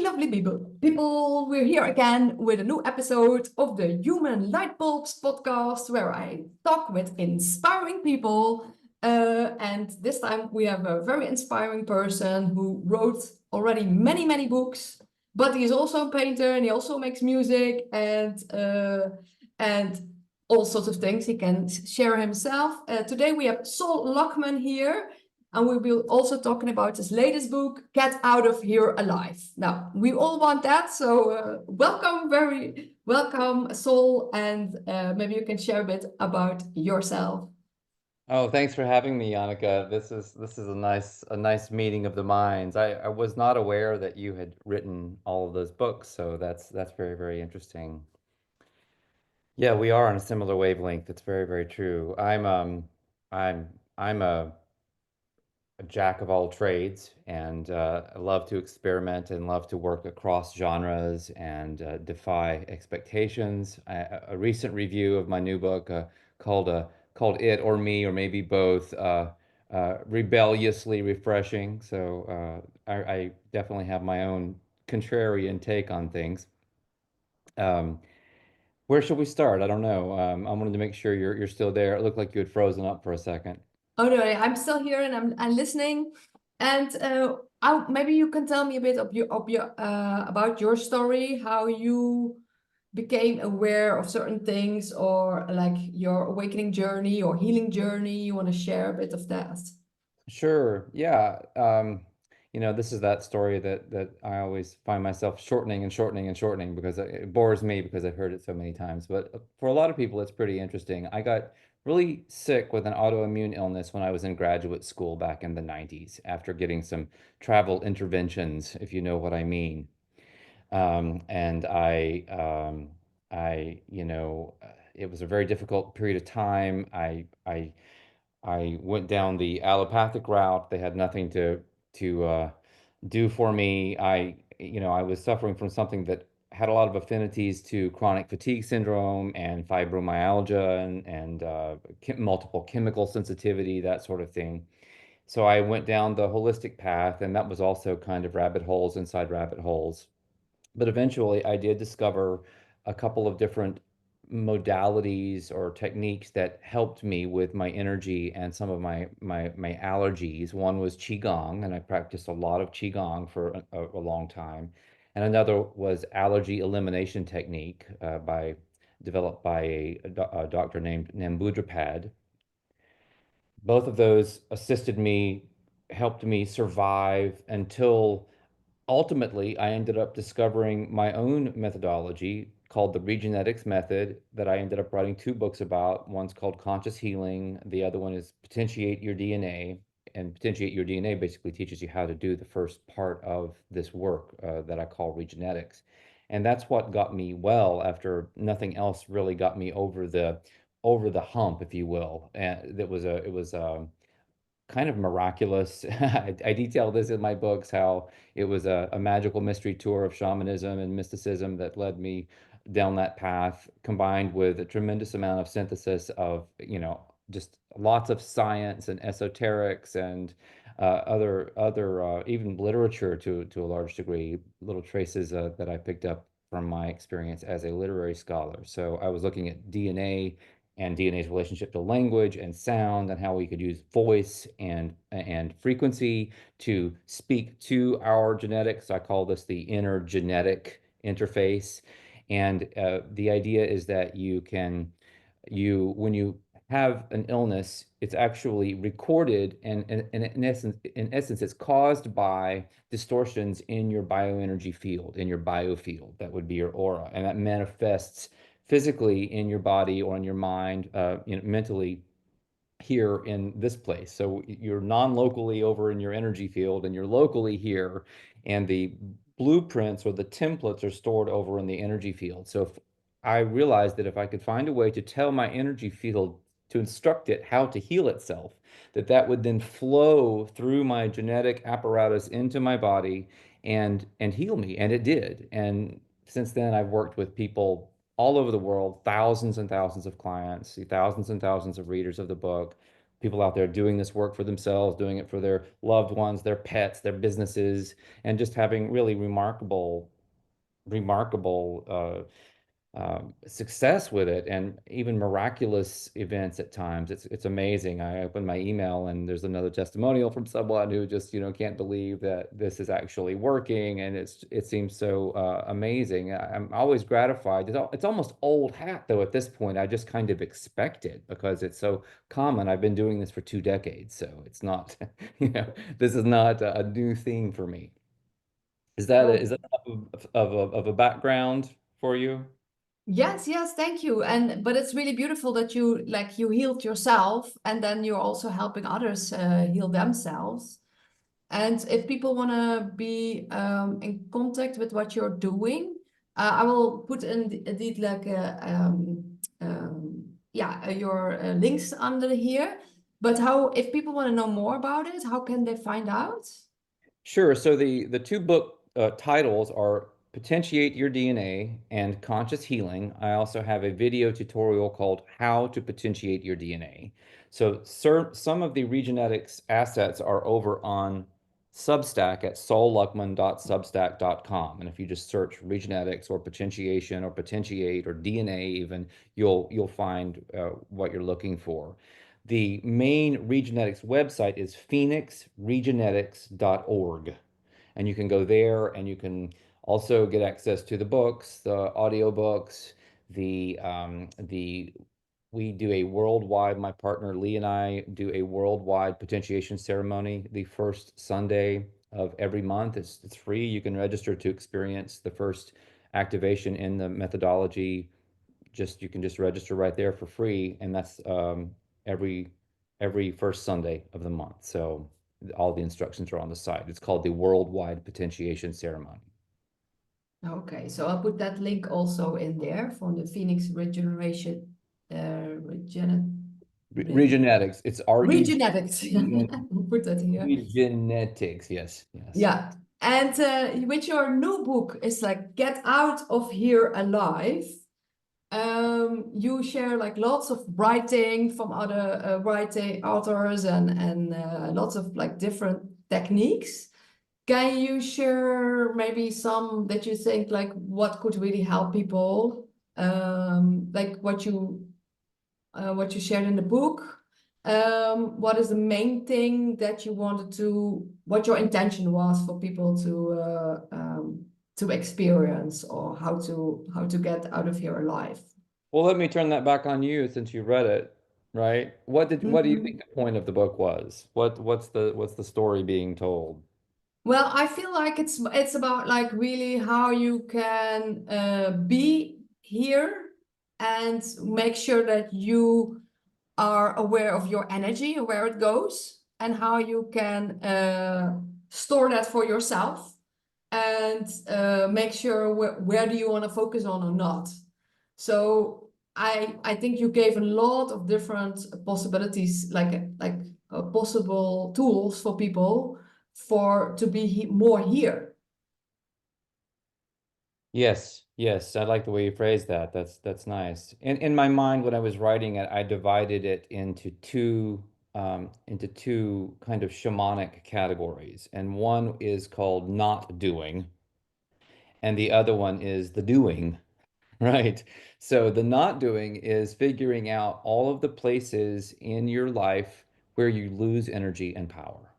Lovely people, we're here again with a new episode of the Human Light Bulbs podcast, where I talk with inspiring people. And this time we have a very inspiring person who wrote already many books, but he is also a painter and he also makes music and all sorts of things he can share himself. Today we have Sol Luckman here. And we will also talking about his latest book, Get Out of Here Alive. Now, we all want that, so very welcome, Sol, and maybe you can share a bit about yourself. Oh, thanks for having me, Annika. This is a nice meeting of the minds. I was not aware that you had written all of those books, so that's very interesting. Yeah, we are on a similar wavelength. It's very true. I'm a jack of all trades, and I love to experiment and love to work across genres and defy expectations. A recent review of my new book called It or Me or maybe both rebelliously refreshing. So I definitely have my own contrarian take on things. Um, where should we start? I don't know. I wanted to make sure you're still there. It looked like you had frozen up for a second. Oh no, I'm still here and I'm listening. And maybe you can tell me a bit of your about your story, how you became aware of certain things, or like your awakening journey or healing journey. You want to share a bit of that? Sure. Yeah. This is that story that I always find myself shortening and shortening and shortening because it bores me because I've heard it so many times. But for a lot of people, it's pretty interesting. I got really sick with an autoimmune illness when I was in graduate school back in the 90s after getting some travel interventions, if you know what I mean. And it was a very difficult period of time. I went down the allopathic route. They had nothing to do for me. I was suffering from something that had a lot of affinities to chronic fatigue syndrome and fibromyalgia and multiple chemical sensitivity, that sort of thing. So I went down the holistic path, and that was also kind of rabbit holes inside rabbit holes. But eventually, I did discover a couple of different modalities or techniques that helped me with my energy and some of my allergies. One was qigong, and I practiced a lot of qigong for a long time. And another was allergy elimination technique developed by a doctor named Nambudrapad. Both of those assisted me, helped me survive until ultimately, I ended up discovering my own methodology called the Regenetics Method that I ended up writing two books about. One's called Conscious Healing. The other one is Potentiate Your DNA. And Potentiate Your DNA basically teaches you how to do the first part of this work that I call Regenetics. And that's what got me well after nothing else really got me over the hump, if you will. And it was kind of miraculous. I detail this in my books how it was a magical mystery tour of shamanism and mysticism that led me down that path, combined with a tremendous amount of synthesis of, just lots of science and esoterics and other even literature to a large degree, little traces that I picked up from my experience as a literary scholar. So I was looking at DNA and DNA's relationship to language and sound and how we could use voice and frequency to speak to our genetics. I call this the inner genetic interface. And the idea is that when you have an illness, it's actually recorded, and in essence, it's caused by distortions in your bioenergy field, in your biofield. That would be your aura, and that manifests physically in your body or in your mind, mentally here in this place. So you're non-locally over in your energy field and you're locally here, and the blueprints or the templates are stored over in the energy field. So if I realized that if I could find a way to tell my energy field to instruct it how to heal itself, that would then flow through my genetic apparatus into my body and heal me. And it did. And since then, I've worked with people all over the world, thousands and thousands of clients, thousands and thousands of readers of the book, people out there doing this work for themselves, doing it for their loved ones, their pets, their businesses, and just having really remarkable success with it, and even miraculous events at times. It's amazing. I open my email and there's another testimonial from someone who just, can't believe that this is actually working, and it seems so amazing. I'm always gratified. It's almost old hat though at this point. I just kind of expect it because it's so common. I've been doing this for 2 decades, so it's not, this is not a new thing for me. Is that enough of a background for you? Yes, yes, thank you. And but it's really beautiful that you healed yourself and then you're also helping others heal themselves. And if people want to be in contact with what you're doing, I will put indeed like your links under here. But how, if people want to know more about it, how can they find out? Sure. So the two book titles are Potentiate Your DNA and Conscious Healing. I also have a video tutorial called How to Potentiate Your DNA. So some of the Regenetics assets are over on Substack at solluckman.substack.com. And if you just search Regenetics or potentiation or potentiate or DNA even, you'll find what you're looking for. The main Regenetics website is phoenixregenetics.org. And you can go there and you can also get access to the books, the audiobooks, the we do a worldwide, my partner Lee and I do a worldwide potentiation ceremony the first Sunday of every month. It's free. You can register to experience the first activation in the methodology. Just you can just register right there for free, and that's every every first Sunday of the month. So all the instructions are on the site. It's called the Worldwide Potentiation Ceremony. Okay, so I'll put that link also in there for the Phoenix Regeneration, Regenetics. It's Regenetics. REGEN I'll put that here. Regenetics. Yes, yes. Yeah. And with your new book, it's like Get Out of Here Alive. You share like lots of writing from other writing authors and lots of like different techniques. Can you share maybe some that you think like what could really help people? Like what you shared in the book. What is the main thing that you wanted to, what your intention was for people to experience, or how to get out of here alive? Well, let me turn that back on you since you read it, right? What do you think Mhm. the point of the book was? What's the story being told? Well, I feel like it's about like really how you can be here and make sure that you are aware of your energy and where it goes, and how you can store that for yourself and make sure where do you want to focus on or not. So I think you gave a lot of different possibilities, like possible tools for people for to be more here. Yes, yes, I like the way you phrased that. That's nice. In my mind, when I was writing it, I divided it into two kind of shamanic categories, and one is called not doing, and the other one is the doing, right? So the not doing is figuring out all of the places in your life where you lose energy and power,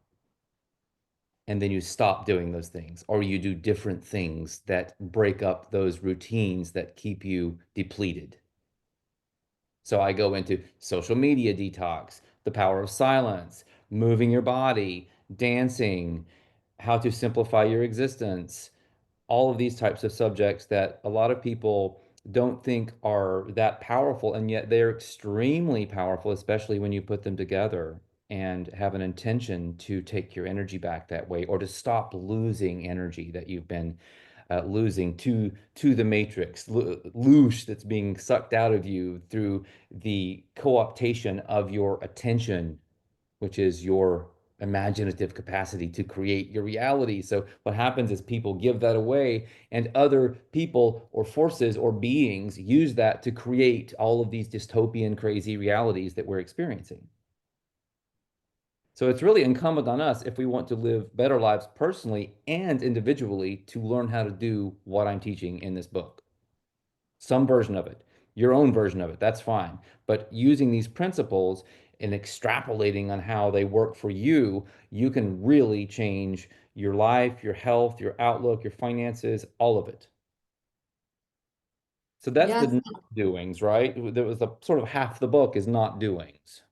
and then you stop doing those things, or you do different things that break up those routines that keep you depleted. So I go into social media detox, the power of silence, moving your body, dancing, how to simplify your existence, all of these types of subjects that a lot of people don't think are that powerful, and yet they're extremely powerful, especially when you put them together and have an intention to take your energy back that way, or to stop losing energy that you've been losing to the matrix, loosh that's being sucked out of you through the co-optation of your attention, which is your imaginative capacity to create your reality. So what happens is people give that away, and other people or forces or beings use that to create all of these dystopian, crazy realities that we're experiencing. So it's really incumbent on us if we want to live better lives personally and individually to learn how to do what I'm teaching in this book. Some version of it, your own version of it, that's fine. But using these principles and extrapolating on how they work for you, you can really change your life, your health, your outlook, your finances, all of it. So that's the Yes. not doings, right? There was a sort of half the book is not doings.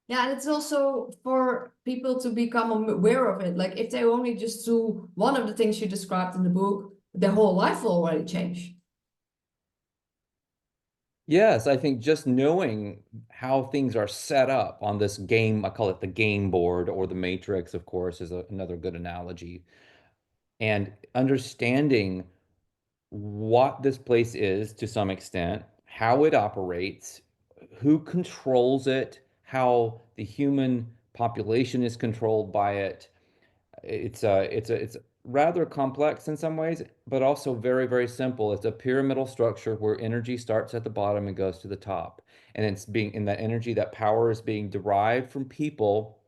Yeah, and it's also for people to become aware of it. Like if they only just do one of the things you described in the book, their whole life will already change. Yes, I think just knowing how things are set up on this game, I call it the game board or the matrix, of course, is another good analogy. And understanding what this place is to some extent, how it operates, who controls it, how the human population is controlled by it. It's rather complex in some ways, but also very, very simple. It's a pyramidal structure where energy starts at the bottom and goes to the top. And it's being in that energy, that power is being derived from people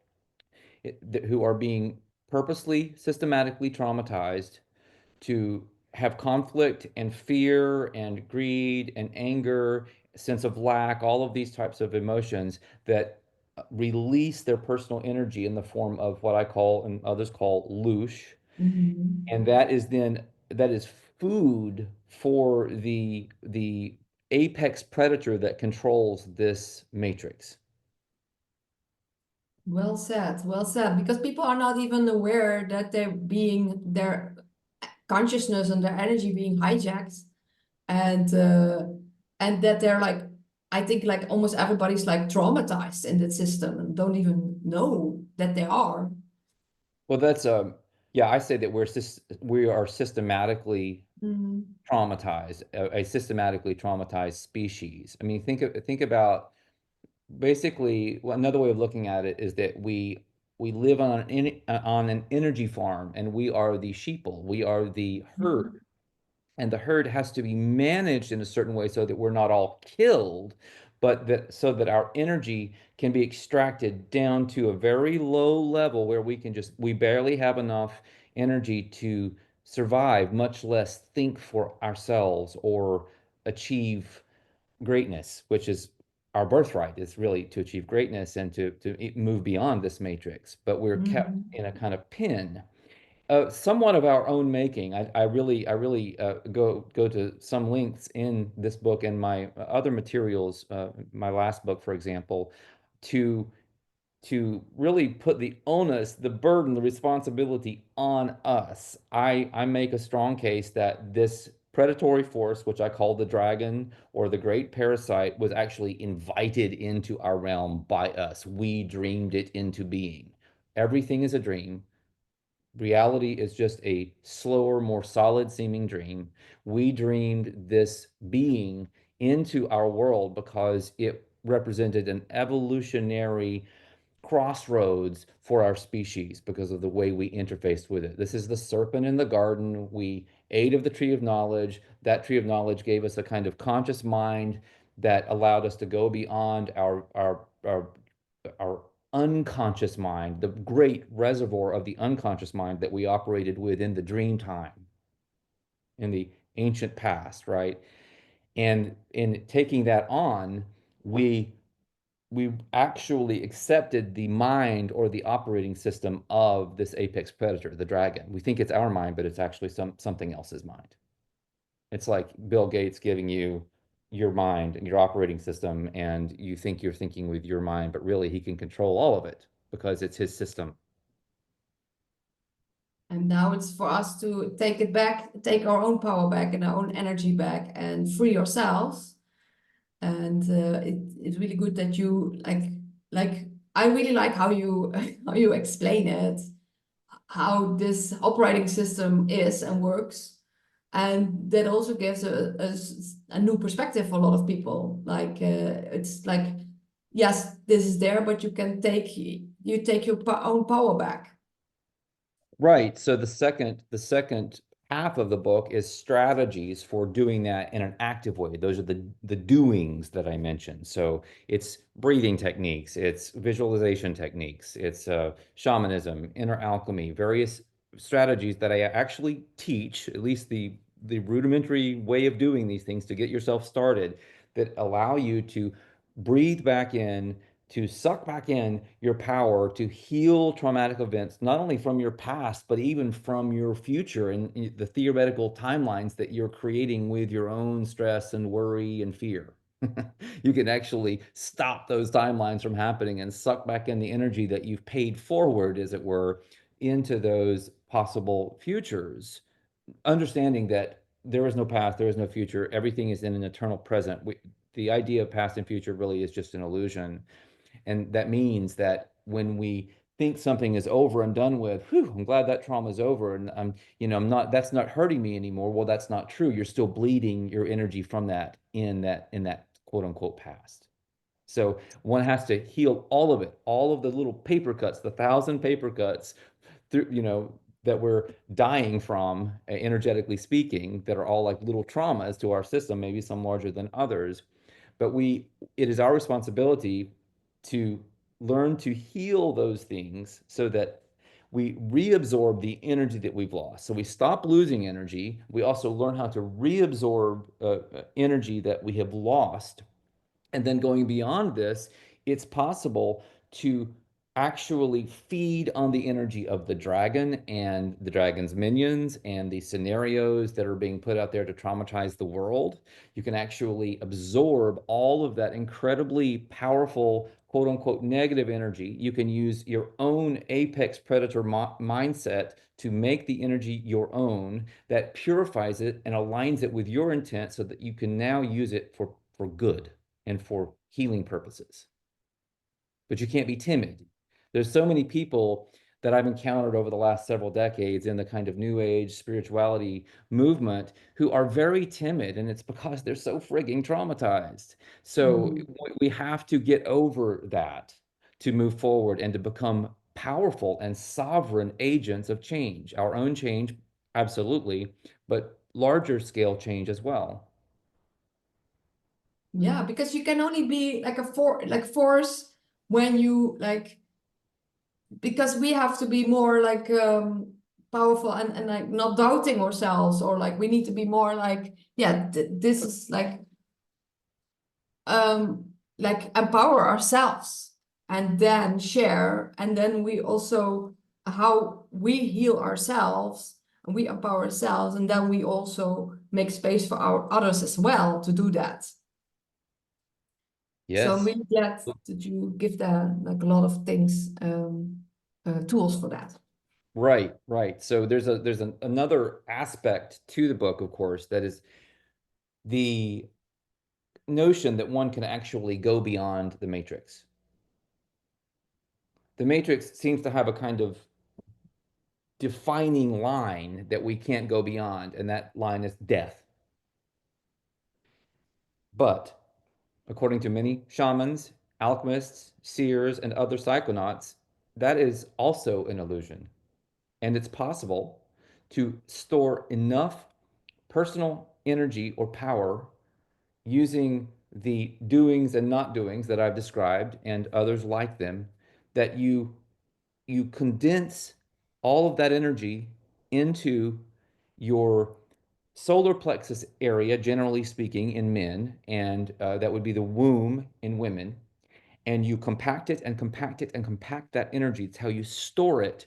who are being purposely, systematically traumatized to have conflict and fear and greed and anger, sense of lack, all of these types of emotions that release their personal energy in the form of what I call and others call loosh. Mhm. And that is food for the apex predator that controls this matrix. Well said, well said. Because people are not even aware that their consciousness and their energy being hijacked, and uh, and that they're like, I think like almost everybody's like traumatized in that system and don't even know that they are. Well, that's yeah, I say that we are systematically Mhm. traumatized, a systematically traumatized species. I mean, think about basically another way of looking at it is that we live on an energy farm, and we are the sheeple, we are the herd, and the herd has to be managed in a certain way so that we're not all killed, but that so that our energy can be extracted down to a very low level where we barely have enough energy to survive, much less think for ourselves or achieve greatness, which is our birthright, is really to achieve greatness and to move beyond this matrix. But we're kept Mhm. in a kind of pin, somewhat of our own making. I really go to some lengths in this book and my other materials, my last book, for example, to really put the onus, the burden, the responsibility on us. I make a strong case that this predatory force, which I call the dragon or the great parasite, was actually invited into our realm by us. We dreamed it into being. Everything is a dream. Reality is just a slower, more solid seeming dream. We dreamed this being into our world because it represented an evolutionary crossroads for our species because of the way we interfaced with it. This is the serpent in the garden. We ate of the tree of knowledge. That tree of knowledge gave us a kind of conscious mind that allowed us to go beyond our unconscious mind, the great reservoir of the unconscious mind that we operated with in the dream time, in the ancient past, right? And in taking that on, we we actually accepted the mind or the operating system of this apex predator, the dragon. We think it's our mind, but it's actually something else's mind. It's like Bill Gates giving you your mind and your operating system, and you think you're thinking with your mind, but really he can control all of it because it's his system. And now it's for us to take it back, take our own power back and our own energy back and free ourselves. And it's really good that you like I really like how you how you explain it, how this operating system is and works. And that also gives a new perspective for a lot of people. Like it's like, yes, this is there, but you take your own power back. Right. So the second half of the book is strategies for doing that in an active way. Those are the doings that I mentioned. So it's breathing techniques, it's visualization techniques, it's shamanism, inner alchemy, various strategies that I actually teach, at least the rudimentary way of doing these things to get yourself started, that allow you to breathe back in, to suck back in your power to heal traumatic events, not only from your past, but even from your future and the theoretical timelines that you're creating with your own stress and worry and fear. You can actually stop those timelines from happening and suck back in the energy that you've paid forward, as it were, into those possible futures, understanding that there is no past, there is no future, everything is in an eternal present. The idea of past and future really is just an illusion. And that means that when we think something is over and done with, whew, I'm glad that trauma is over and I'm not, that's not hurting me anymore. Well, that's not true. You're still bleeding your energy from that quote unquote past. So one has to heal all of it, all of the little paper cuts, the 1,000 paper cuts through, that we're dying from, energetically speaking, that are all like little traumas to our system, maybe some larger than others. But it is our responsibility to learn to heal those things so that we reabsorb the energy that we've lost. So we stop losing energy. We also learn how to reabsorb energy that we have lost. And then going beyond this, it's possible to actually feed on the energy of the dragon and the dragon's minions and the scenarios that are being put out there to traumatize the world. You can actually absorb all of that incredibly powerful, quote unquote, negative energy. You can use your own apex predator mindset to make the energy your own that purifies it and aligns it with your intent so that you can now use it for good and for healing purposes. But you can't be timid. There's so many people that I've encountered over the last several decades in the kind of new age spirituality movement who are very timid, and it's because they're so frigging traumatized. So Mhm. we have to get over that to move forward and to become powerful and sovereign agents of change, our own change, absolutely, but larger scale change as well. Yeah, because you can only be like force when you like, because we have to be more like powerful and like not doubting ourselves, or like we need to be more like, yeah, this is like empower ourselves and then share, and then we also how we heal ourselves and we empower ourselves, and then we also make space for our others as well to do that. So I'm Yes. really glad that you give them like a lot of things, tools for that. Right, right. So another aspect to the book, of course, that is the notion that one can actually go beyond the matrix. The matrix seems to have a kind of defining line that we can't go beyond, and that line is death. But according to many shamans, alchemists, seers, and other psychonauts, that is also an illusion. And it's possible to store enough personal energy or power using the doings and not doings that I've described and others like them, that you condense all of that energy into your solar plexus area, generally speaking, in men, and that would be the womb in women. And you compact it and compact it and compact that energy. It's how you store it.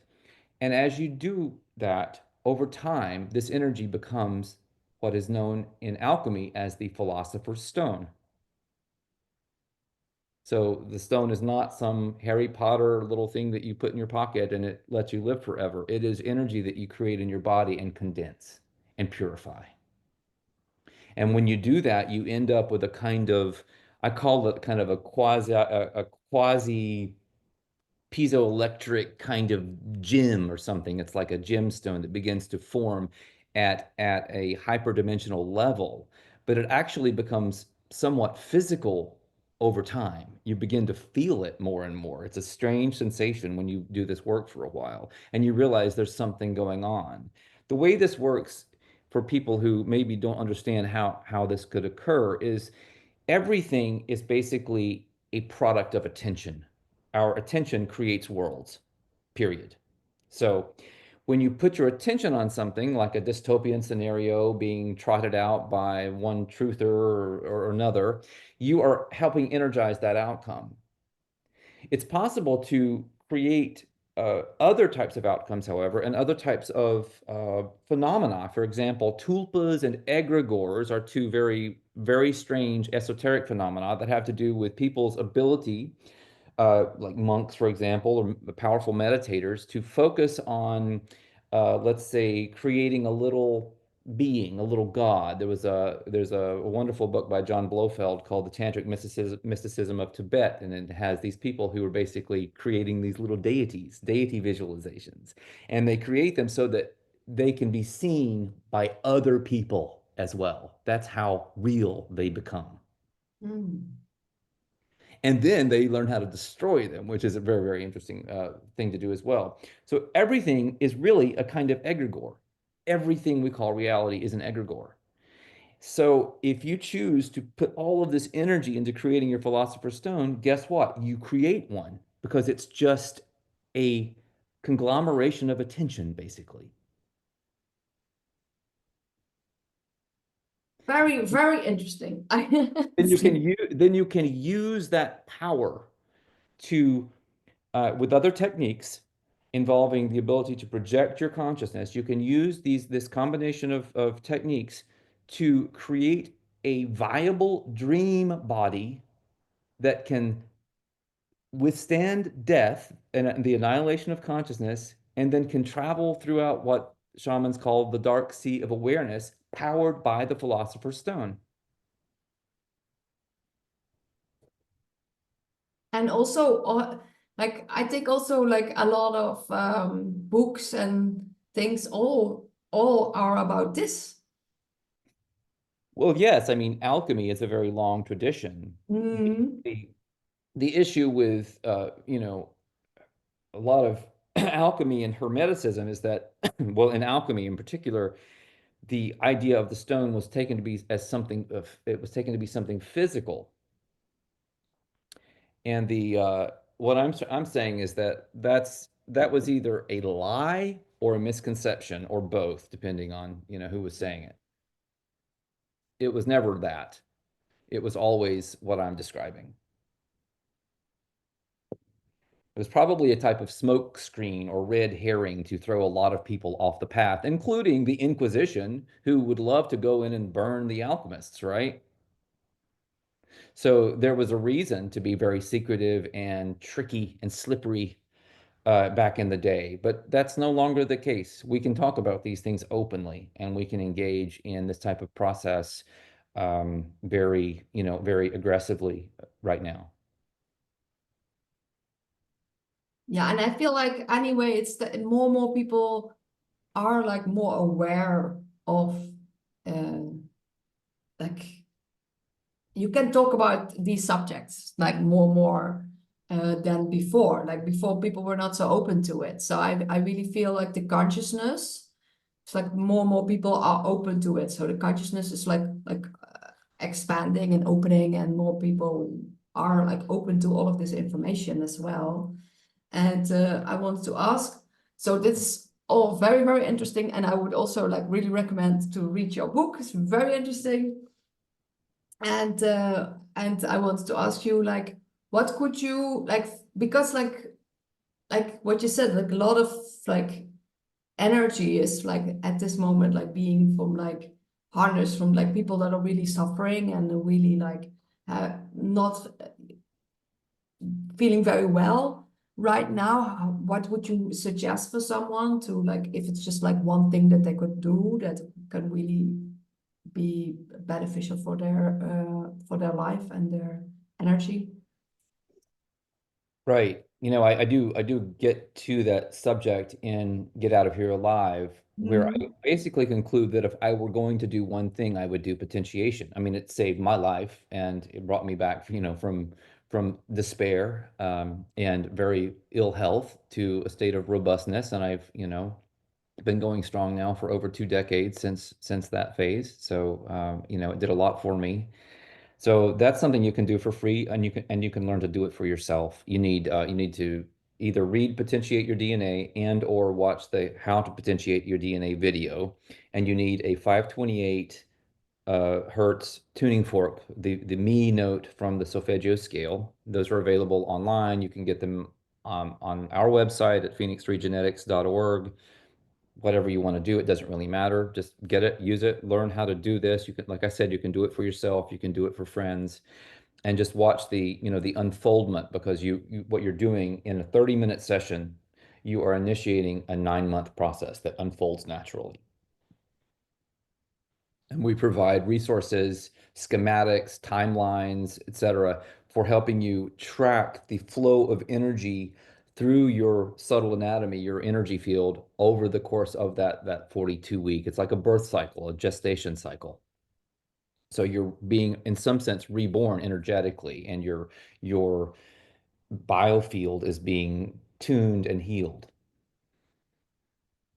And as you do that over time, this energy becomes what is known in alchemy as the philosopher's stone. So the stone is not some Harry Potter little thing that you put in your pocket and it lets you live forever. It is energy that you create in your body and condense and purify. And when you do that, you end up with a kind of, I call it kind of a quasi piezoelectric kind of gem or something. It's like a gemstone that begins to form at a hyperdimensional level, but it actually becomes somewhat physical over time. You begin to feel it more and more. It's a strange sensation when you do this work for a while and you realize there's something going on. The way this works for people who maybe don't understand how this could occur is everything is basically a product of attention. Our attention creates worlds, period. So when you put your attention on something like a dystopian scenario being trotted out by one truther or another, you are helping energize that outcome. It's possible to create other types of outcomes, however, and other types of phenomena. For example, tulpas and egregores are two very, very strange esoteric phenomena that have to do with people's ability, like monks, for example, or powerful meditators, to focus on, let's say, creating a little being, a little god. There's a wonderful book by John Blofeld called The Tantric Mysticism of Tibet, and it has these people who are basically creating these little deities, deity visualizations, and they create them so that they can be seen by other people as well. That's how real they become. Mm. And then they learn how to destroy them, which is a very, very interesting thing to do as well. So everything is really a kind of egregore. Everything we call reality is an egregore. So if you choose to put all of this energy into creating your philosopher's stone, guess what? You create one because it's just a conglomeration of attention, basically. Very, very interesting. Then you can use that power to with other techniques involving the ability to project your consciousness, you can use this combination of techniques to create a viable dream body that can withstand death and the annihilation of consciousness, and then can travel throughout what shamans call the dark sea of awareness, powered by the philosopher's stone. And also, like I think also like a lot of books and things all are about this. Well, yes, I mean, alchemy is a very long tradition. Mm. The, the issue with, a lot of alchemy and hermeticism is that, well, in alchemy in particular, the idea of the stone was taken to be as something of, it was taken to be something physical. And what I'm saying is that that was either a lie or a misconception or both, depending on, who was saying it. It was never that. It was always what I'm describing. It was probably a type of smoke screen or red herring to throw a lot of people off the path, including the Inquisition, who would love to go in and burn the alchemists, right? So there was a reason to be very secretive and tricky and slippery back in the day, but that's no longer the case. We can talk about these things openly, and we can engage in this type of process very aggressively right now. Yeah, and I feel like anyway, it's that more and more people are like more aware of uh, like you can talk about these subjects like more than before. Like before, people were not so open to it. So I really feel like the consciousness, it's like more and more people are open to it. So the consciousness is like expanding and opening, and more people are like open to all of this information as well. And I wanted to ask, so this is all very, very interesting. And I would also like really recommend to read your book. It's very interesting. And I wanted to ask you like, what could you like, because like what you said, like a lot of like energy is like at this moment like being from like harnessed from like people that are really suffering and really like not feeling very well right now. What would you suggest for someone to like, if it's just like one thing that they could do that can really be beneficial for their life and their energy? Right. I do get to that subject in Get Out of Here Alive, where I Mm. basically conclude that if I were going to do one thing, I would do potentiation. I mean, it saved my life and it brought me back, from despair, and very ill health to a state of robustness. And I've, been going strong now for over 2 decades since that phase. So you know, it did a lot for me. So that's something you can do for free, and you can learn to do it for yourself. You need to either read Potentiate Your DNA and or watch the How to Potentiate Your DNA video, and you need a 528 hertz tuning fork, the Mi note from the solfeggio scale. Those are available online. You can get them on our website at phoenix3genetics.org. Whatever you want to do, it doesn't really matter. Just get it, use it, learn how to do this. You can, like I said, you can do it for yourself, you can do it for friends, and just watch the, you know, the unfoldment, because what you're doing in a 30-minute session, you are initiating a 9-month process that unfolds naturally. And we provide resources, schematics, timelines, etc., for helping you track the flow of energy through your subtle anatomy, your energy field, over the course of that 42-week. It's like a birth cycle, a gestation cycle. So you're being, in some sense, reborn energetically, and your biofield is being tuned and healed.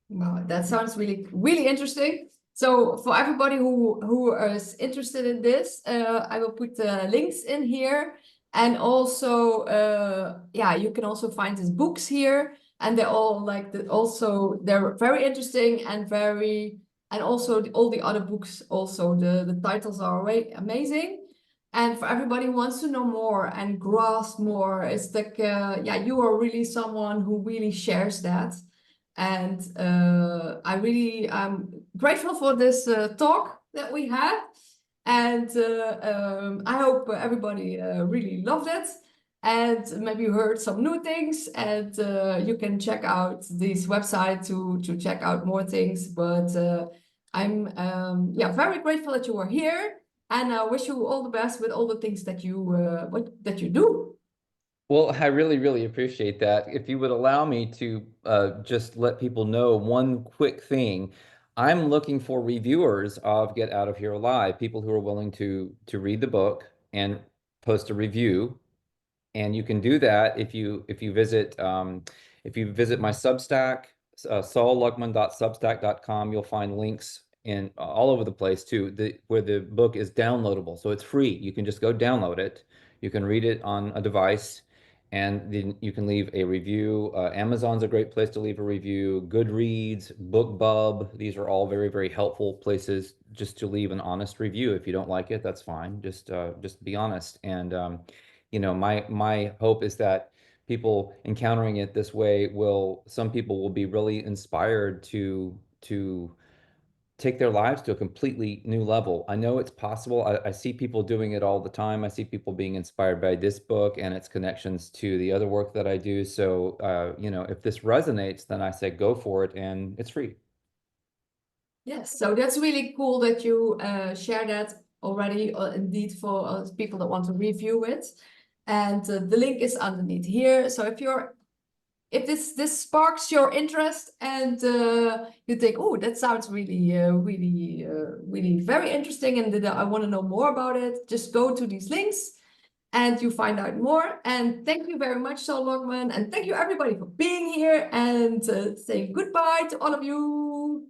Wow, that sounds really interesting. So for everybody who is interested in this, I will put the links in here, and also yeah, you can also find these books here, and they're all like they're very interesting and also all the other books also, the titles are amazing. And for everybody who wants to know more and grasp more, it's like yeah, you are really someone who really shares that. And I'm grateful for this talk that we had. And I hope everybody really loved it. And maybe you heard some new things. And you can check out this website to check out more things. But I'm yeah, very grateful that you are here. And I wish you all the best with all the things that you do. Well, I really, really appreciate that. If you would allow me to just let people know one quick thing, I'm looking for reviewers of Get Out of Here Alive, people who are willing to read the book and post a review. And you can do that if you visit my Substack, solluckman.substack.com. You'll find links in all over the place too, where the book is downloadable. So it's free. You can just go download it. You can read it on a device, and then you can leave a review. Amazon's a great place to leave a review. Goodreads, BookBub, these are all very, very helpful places just to leave an honest review. If you don't like it, that's fine. Just be honest. And you know, my hope is that people encountering it this way some people will be really inspired to take their lives to a completely new level. I know it's possible. I see people doing it all the time. I see people being inspired by this book and its connections to the other work that I do. So, you know, if this resonates, then I say go for it, and it's free. Yes, so that's really cool that you share that already, indeed, for people that want to review it. And the link is underneath here. So if this sparks your interest, and you think, oh, that sounds really very interesting, and I want to know more about it, just go to these links and you find out more. And thank you very much, Sol Luckman, and thank you everybody for being here, and saying goodbye to all of you.